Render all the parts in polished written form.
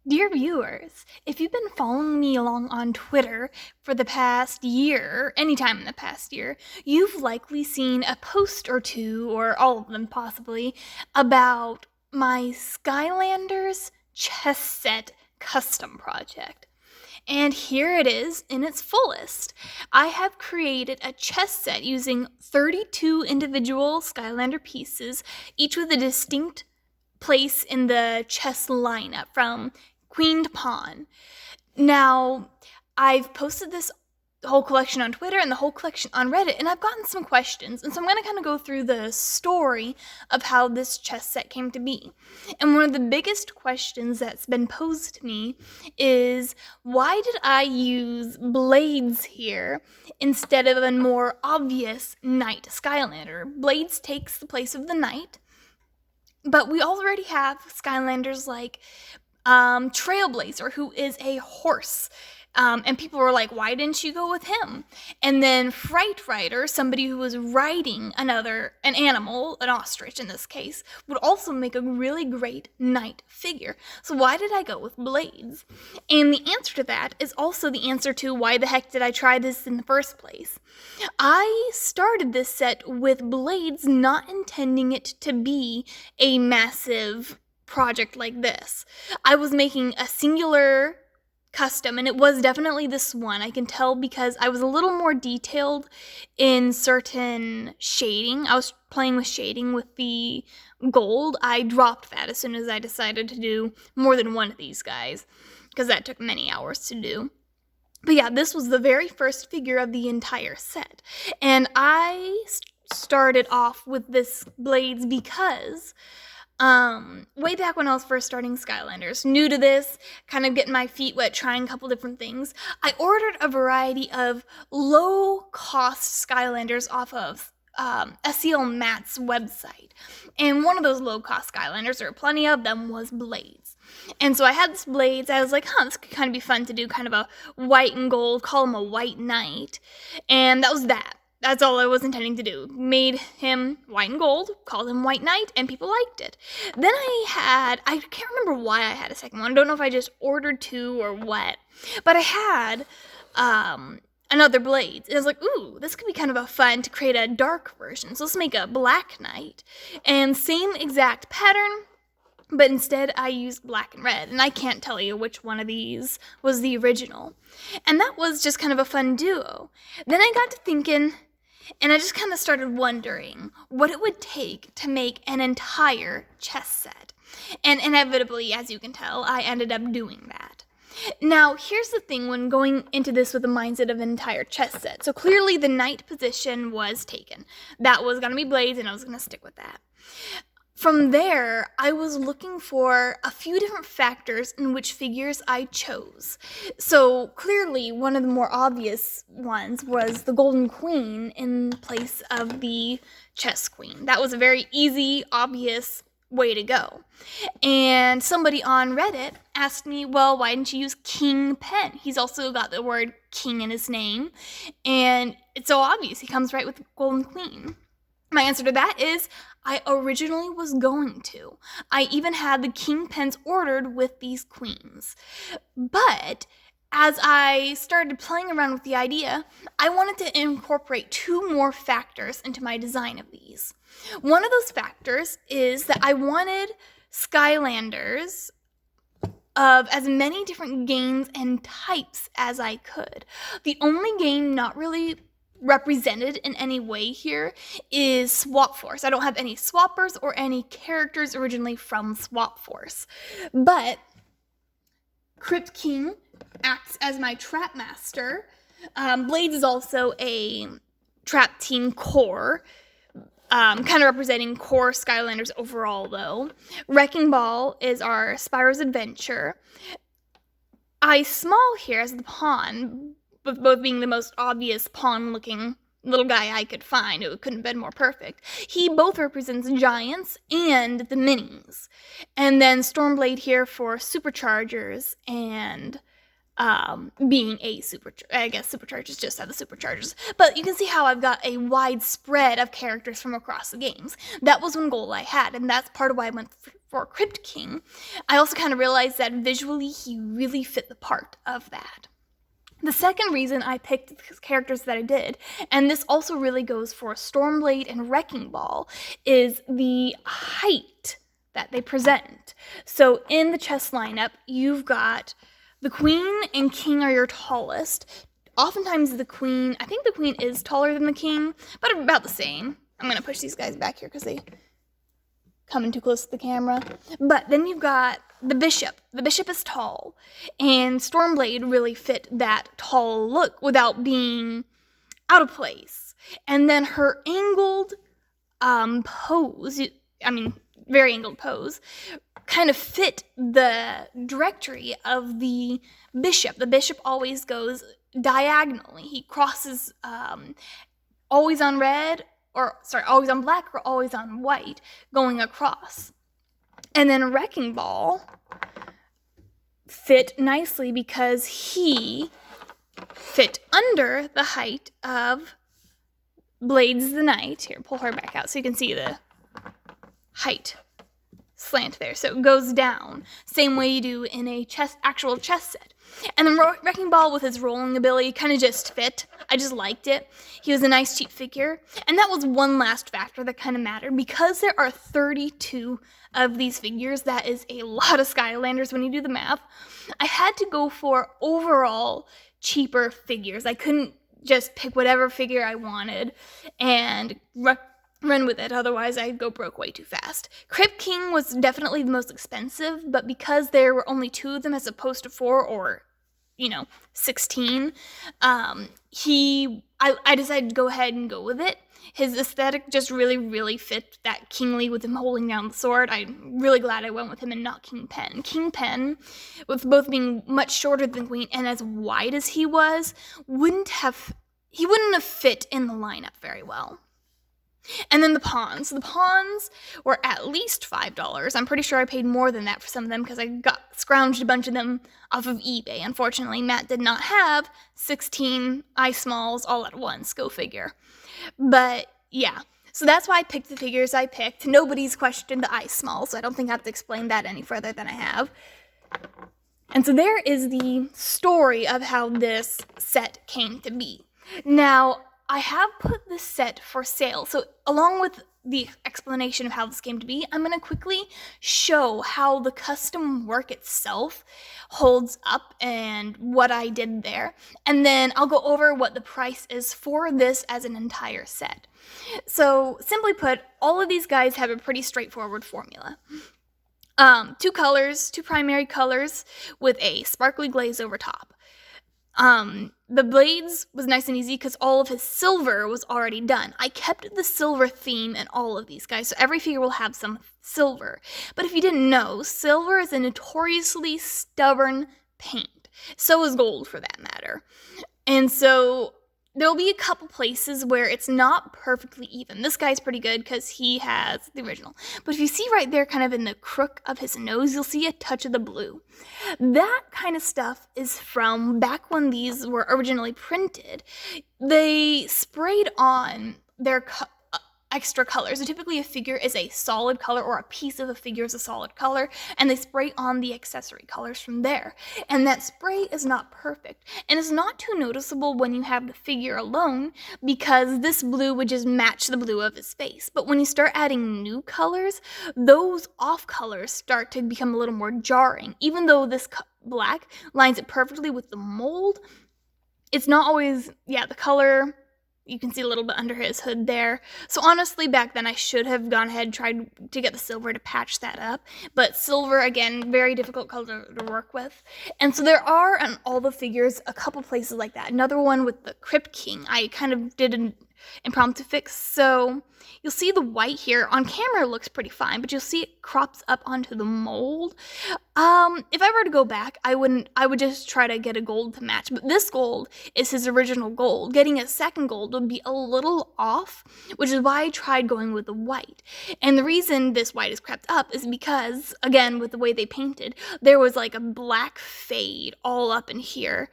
Dear viewers, if you've been following me along on Twitter for the past year, anytime in the past year, you've likely seen a post or two, or all of them possibly, about my Skylanders chess set custom project. And here it is in its fullest. I have created a chess set using 32 individual Skylander pieces, each with a distinct place in the chess lineup from queen to pawn. Now, I've posted this whole collection on Twitter and the whole collection on Reddit, and I've gotten some questions, and so I'm going to kind of go through the story of how this chess set came to be. And one of the biggest questions that's been posed to me is, why did I use blades here instead of a more obvious knight Skylander? Blades takes the place of the knight, but we already have Skylanders like Trailblazer, who is a horse. And people were like, why didn't you go with him? And then Fright Rider, somebody who was riding an animal, an ostrich in this case, would also make a really great knight figure. So why did I go with blades? And the answer to that is also the answer to why the heck did I try this in the first place. I started this set with blades, not intending it to be a massive project like this. I was making a singular custom, and it was definitely this one. I can tell because I was a little more detailed in certain shading. I was playing with shading with the gold. I dropped that as soon as I decided to do more than one of these guys, because that took many hours to do. But yeah, this was the very first figure of the entire set. And I started off with this blades because way back when I was first starting Skylanders, new to this, kind of getting my feet wet, trying a couple different things, I ordered a variety of low-cost Skylanders off of SEL Matt's website. And one of those low-cost Skylanders, there were plenty of them, was blades. And so I had this blades. I was like, this could kind of be fun to do, kind of a white and gold, call him a white knight. And that was that. That's all I was intending to do. Made him white and gold, called him White Knight, and people liked it. Then I can't remember why I had a second one. I don't know if I just ordered two or what. But I had another blades. And I was like, ooh, this could be kind of a fun to create a dark version. So let's make a Black Knight. And same exact pattern, but instead I used black and red, and I can't tell you which one of these was the original. And that was just kind of a fun duo. Then I got to thinking, and I just kind of started wondering what it would take to make an entire chess set. And inevitably, as you can tell, I ended up doing that. Now, here's the thing when going into this with the mindset of an entire chess set. So clearly the knight position was taken. That was going to be blades, and I was going to stick with that. From there, I was looking for a few different factors in which figures I chose. So clearly, one of the more obvious ones was the Golden Queen in place of the Chess Queen. That was a very easy, obvious way to go. And somebody on Reddit asked me, well, why didn't you use King Pen? He's also got the word king in his name, and it's so obvious. He comes right with the Golden Queen. My answer to that is, I originally was going to. I even had the king pens ordered with these queens. But as I started playing around with the idea, I wanted to incorporate two more factors into my design of these. One of those factors is that I wanted Skylanders of as many different games and types as I could. The only game not really represented in any way here is Swap Force. I don't have any swappers or any characters originally from Swap Force. But Crypt King acts as my trap master. Blades is also a trap team core, kind of representing core Skylanders overall though. Wrecking Ball is our Spyro's Adventure. Ice Small here as the pawn, with both being the most obvious pawn-looking little guy I could find. It couldn't have been more perfect. He both represents giants and the minis. And then Stormblade here for superchargers and being a supercharger. I guess superchargers just have the superchargers. But you can see how I've got a wide spread of characters from across the games. That was one goal I had, and that's part of why I went for Crypt King, I also kind of realized that visually he really fit the part of that. The second reason I picked the characters that I did, and this also really goes for Stormblade and Wrecking Ball, is the height that they present. So in the chess lineup, you've got the Queen and King are your tallest. Oftentimes I think the Queen is taller than the King, but about the same. I'm going to push these guys back here because they come in too close to the camera. But then you've got the Bishop. The Bishop is tall, and Stormblade really fit that tall look without being out of place. And then her angled pose, very angled pose, kind of fit the directory of the Bishop. The Bishop always goes diagonally. He crosses always on always on black or always on white, going across. And then Wrecking Ball fit nicely because he fit under the height of Blades the Knight. Here, pull her back out so you can see the height slant there. So it goes down, same way you do in a actual chess set. And then Wrecking Ball with his rolling ability kind of just fit. I just liked it. He was a nice cheap figure. And that was one last factor that kind of mattered. Because there are 32 of these figures, that is a lot of Skylanders when you do the math. I had to go for overall cheaper figures. I couldn't just pick whatever figure I wanted and run with it, otherwise I'd go broke way too fast. Crypt King was definitely the most expensive, but because there were only 2 of them as opposed to 4 or 16, I decided to go ahead and go with it. His aesthetic just really fit that kingly with him holding down the sword. I'm really glad I went with him and not Kingpin. Kingpin, with both being much shorter than Queen and as wide as he was, wouldn't have fit in the lineup very well. And then the pawns. The pawns were at least $5. I'm pretty sure I paid more than that for some of them because I scrounged a bunch of them off of eBay. Unfortunately, Matt did not have 16 Ice Smalls all at once. Go figure. But yeah, so that's why I picked the figures I picked. Nobody's questioned the Ice Smalls, so I don't think I have to explain that any further than I have. And so there is the story of how this set came to be. Now, I have put this set for sale, so along with the explanation of how this came to be, I'm going to quickly show how the custom work itself holds up and what I did there, and then I'll go over what the price is for this as an entire set. So, simply put, all of these guys have a pretty straightforward formula. 2 colors, 2 primary colors with a sparkly glaze over top. The blades was nice and easy because all of his silver was already done. I kept the silver theme in all of these guys, so every figure will have some silver. But if you didn't know, silver is a notoriously stubborn paint. So is gold, for that matter. And so there'll be a couple places where it's not perfectly even. This guy's pretty good because he has the original. But if you see right there, kind of in the crook of his nose, you'll see a touch of the blue. That kind of stuff is from back when these were originally printed. They sprayed on their extra colors. So typically a figure is a solid color, or a piece of a figure is a solid color, and they spray on the accessory colors from there. And that spray is not perfect, and it's not too noticeable when you have the figure alone, because this blue would just match the blue of his face. But when you start adding new colors, those off colors start to become a little more jarring. Even though this black lines it perfectly with the mold, it's not always, the color. You can see a little bit under his hood there. So honestly, back then I should have gone ahead and tried to get the silver to patch that up. But silver, again, very difficult color to work with. And so there are, on all the figures, a couple places like that. Another one with the Crypt King. I kind of did an impromptu fix. So you'll see the white here. On camera it looks pretty fine, but you'll see it crops up onto the mold. If I were to go back, I would just try to get a gold to match. But this gold is his original gold. Getting a second gold would be a little off, which is why I tried going with the white. And the reason this white is crept up is because, again, with the way they painted, there was like a black fade all up in here.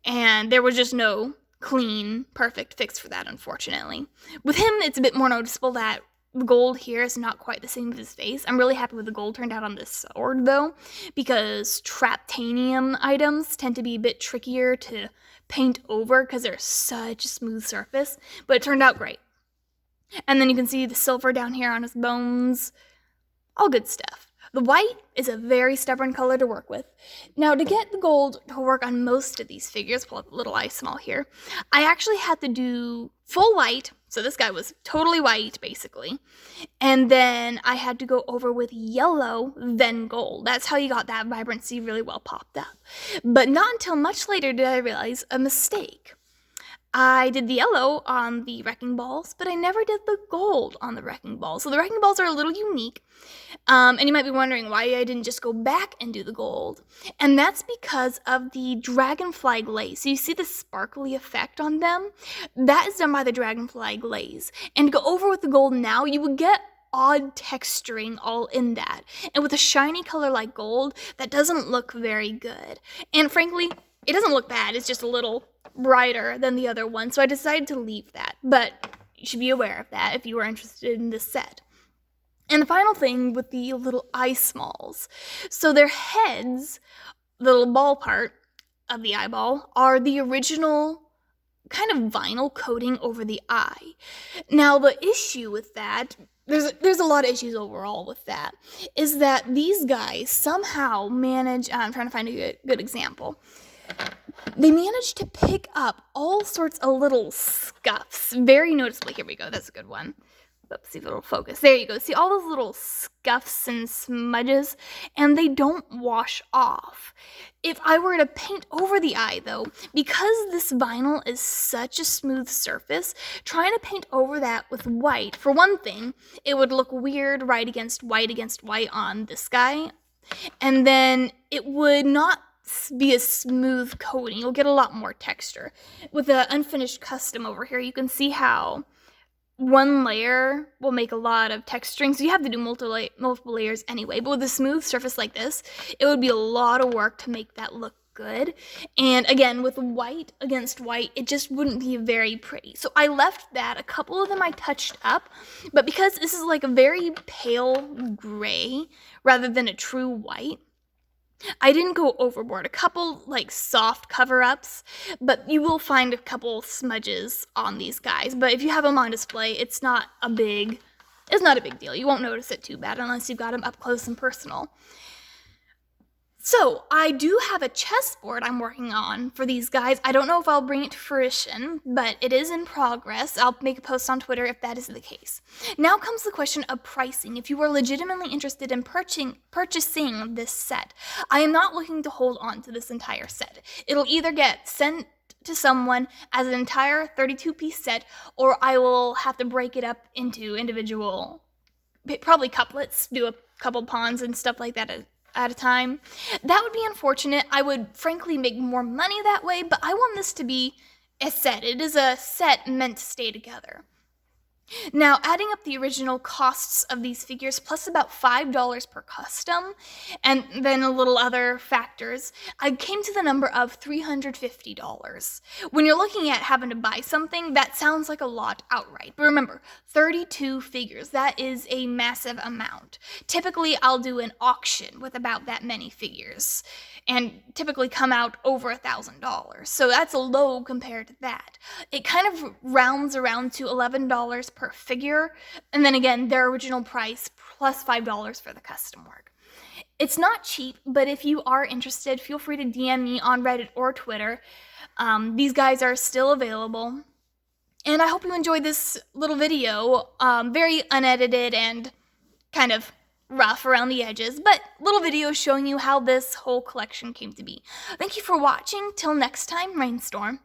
And there was just no clean, perfect fix for that, unfortunately. With him, it's a bit more noticeable that the gold here is not quite the same as his face. I'm really happy with the gold turned out on this sword, though, because Traptanium items tend to be a bit trickier to paint over because they're such a smooth surface, but it turned out great. And then you can see the silver down here on his bones. All good stuff. The white is a very stubborn color to work with. Now, to get the gold to work on most of these figures, pull up a little eye small here, I actually had to do full white, so this guy was totally white, basically, and then I had to go over with yellow, then gold. That's how you got that vibrancy really well popped up. But not until much later did I realize a mistake. I did the yellow on the wrecking balls, but I never did the gold on the wrecking balls. So the wrecking balls are a little unique, and you might be wondering why I didn't just go back and do the gold. And that's because of the dragonfly glaze. So you see the sparkly effect on them? That is done by the dragonfly glaze. And to go over with the gold now, you would get odd texturing all in that. And with a shiny color like gold, that doesn't look very good. And frankly, it doesn't look bad. It's just a little brighter than the other one, so I decided to leave that, but you should be aware of that if you are interested in this set. And the final thing with the little eye smalls. So their heads, the little ball part of the eyeball, are the original kind of vinyl coating over the eye. Now, the issue with that, there's a lot of issues overall with that, is that these guys somehow manage, I'm trying to find a good example, they managed to pick up all sorts of little scuffs, very noticeably. Here we go, that's a good one. Let's see if it'll focus. There you go. See all those little scuffs and smudges, and they don't wash off. If I were to paint over the eye, though, because this vinyl is such a smooth surface, trying to paint over that with white, for one thing, it would look weird right against white on this guy, and then it would not be a smooth coating. You'll get a lot more texture. With the unfinished custom over here, you can see how one layer will make a lot of texturing, so you have to do multiple layers anyway. But with a smooth surface like this, it would be a lot of work to make that look good. And again, with white against white, it just wouldn't be very pretty. So I left that. A couple of them I touched up, but because this is like a very pale gray rather than a true white, I didn't go overboard. A couple like soft cover-ups, but you will find a couple smudges on these guys. But if you have them on display, it's not a big deal. You won't notice it too bad unless you've got them up close and personal. So, I do have a chessboard I'm working on for these guys. I don't know if I'll bring it to fruition, but it is in progress. I'll make a post on Twitter if that is the case. Now comes the question of pricing. If you are legitimately interested in purchasing this set, I am not looking to hold on to this entire set. It'll either get sent to someone as an entire 32-piece set, or I will have to break it up into individual, probably couplets, do a couple pawns and stuff like that at a time. That would be unfortunate. I would frankly make more money that way, but I want this to be a set. It is a set meant to stay together. Now, adding up the original costs of these figures, plus about $5 per custom, and then a little other factors, I came to the number of $350. When you're looking at having to buy something, that sounds like a lot outright. But remember, 32 figures, that is a massive amount. Typically, I'll do an auction with about that many figures, and typically come out over $1,000. So that's low compared to that. It kind of rounds around to $11 per figure, and then again, their original price plus $5 for the custom work. It's not cheap, but if you are interested, feel free to DM me on Reddit or Twitter. These guys are still available, and I hope you enjoyed this little video. Very unedited and kind of rough around the edges, but little video showing you how this whole collection came to be. Thank you for watching. Till next time, Rainstorm.